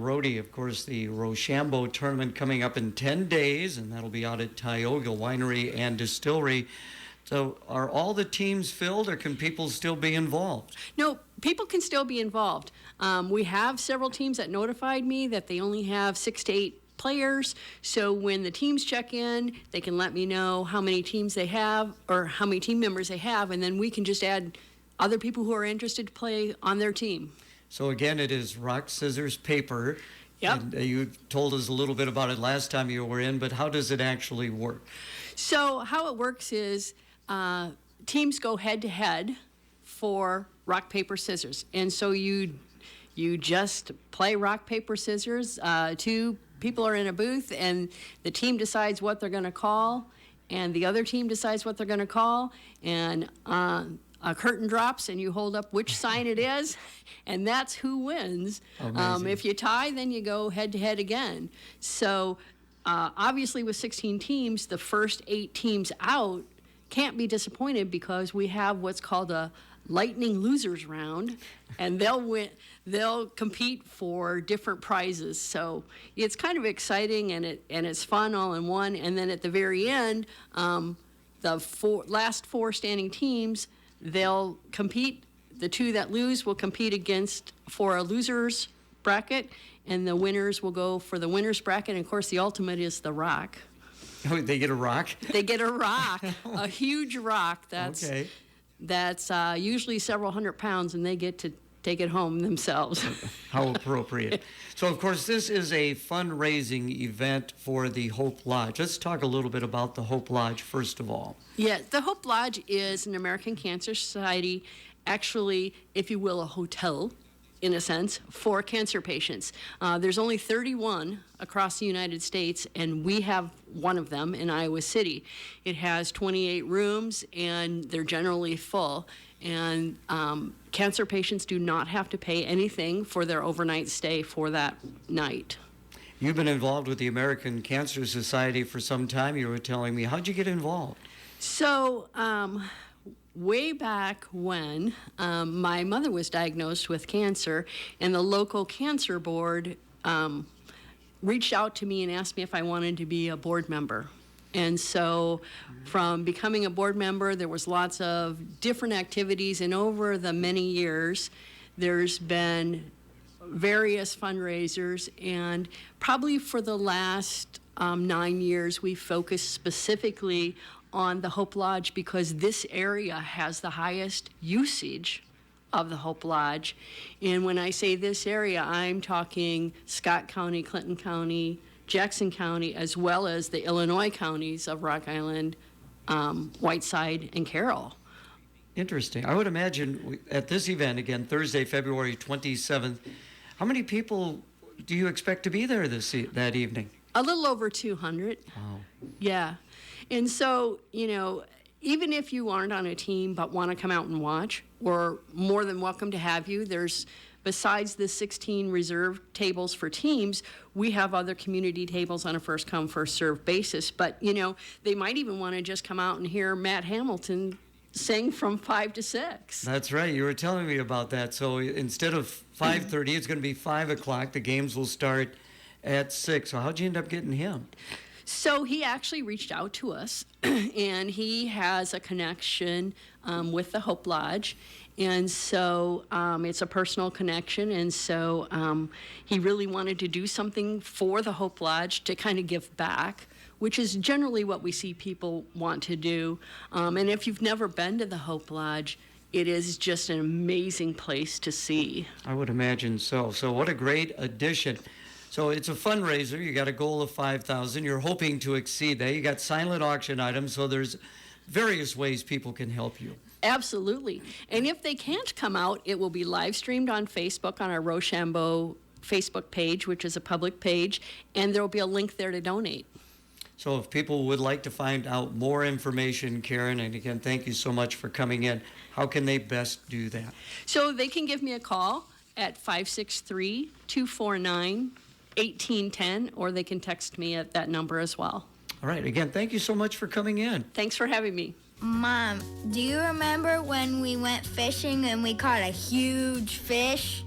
Roode. Of course, the Rochambeau Tournament coming up in 10 days, and that'll be out at Tioga Winery and Distillery. So are all the teams filled, or can people still be involved? No, people can still be involved. We have several teams that notified me that they only have 6 to 8 players. So when the teams check in, they can let me know how many teams they have or how many team members they have, and then we can just add other people who are interested to play on their team. So again, it is rock, scissors, paper. Yep. And you told us a little bit about it last time you were in, but how does it actually work? So how it works is teams go head-to-head for rock, paper, scissors. And so you just play rock, paper, scissors. 2 people are in a booth, and the team decides what they're going to call, and the other team decides what they're going to call, and a curtain drops, and you hold up which sign it is, and that's who wins. If you tie, then you go head-to-head again. So obviously with 16 teams, the first 8 teams out can't be disappointed because we have what's called a lightning losers round, and they'll compete for different prizes. So it's kind of exciting, and it's fun all in one. And then at the very end, the last 4 standing teams, they'll compete. The 2 that lose will compete against for a losers bracket, and the winners will go for the winners bracket. And of course, the ultimate is the rock. Oh, they get a rock? They get a rock, a huge rock that's okay. That's usually several hundred pounds, and they get to take it home themselves. How appropriate. So, of course, this is a fundraising event for the Hope Lodge. Let's talk a little bit about the Hope Lodge, first of all. Yeah, the Hope Lodge is an American Cancer Society, actually, if you will, a hotel, in a sense, for cancer patients. There's only 31 across the United States, and we have one of them in Iowa City. It has 28 rooms, and they're generally full. And cancer patients do not have to pay anything for their overnight stay for that night. You've been involved with the American Cancer Society for some time. You were telling me. How'd you get involved? So, way back when my mother was diagnosed with cancer, and the local cancer board reached out to me and asked me if I wanted to be a board member. And so from becoming a board member, there was lots of different activities, and over the many years, there's been various fundraisers, and probably for the last 9 years, we focused specifically on the Hope Lodge because this area has the highest usage of the Hope Lodge. And when I say this area, I'm talking Scott County, Clinton County, Jackson County, as well as the Illinois counties of Rock Island, Whiteside, and Carroll. Interesting. I would imagine at this event, again, Thursday, February 27th, how many people do you expect to be there that evening? A little over 200. Wow. Yeah. And so, even if you aren't on a team but want to come out and watch, we're more than welcome to have you. There's, besides the 16 reserved tables for teams, we have other community tables on a first-come, first-served basis. But, they might even want to just come out and hear Matt Hamilton sing from 5 to 6. That's right. You were telling me about that. So instead of 5:30, it's going to be 5 o'clock. The games will start at 6. So how'd you end up getting him? So he actually reached out to us, and he has a connection with the Hope Lodge. And so it's a personal connection, and so he really wanted to do something for the Hope Lodge to kind of give back, which is generally what we see people want to do. And if you've never been to the Hope Lodge, it is just an amazing place to see. I would imagine so. So what a great addition. So it's a fundraiser. You got a goal of $5,000. You're hoping to exceed that. You got silent auction items, so there's various ways people can help you. Absolutely. And if they can't come out, it will be live streamed on Facebook on our Rochambeau Facebook page, which is a public page, and there will be a link there to donate. So if people would like to find out more information, Karen, and again, thank you so much for coming in, how can they best do that? So they can give me a call at 563-249-1810, or they can text me at that number as well. All right. Again, thank you so much for coming in. Thanks for having me. Mom, do you remember when we went fishing and we caught a huge fish?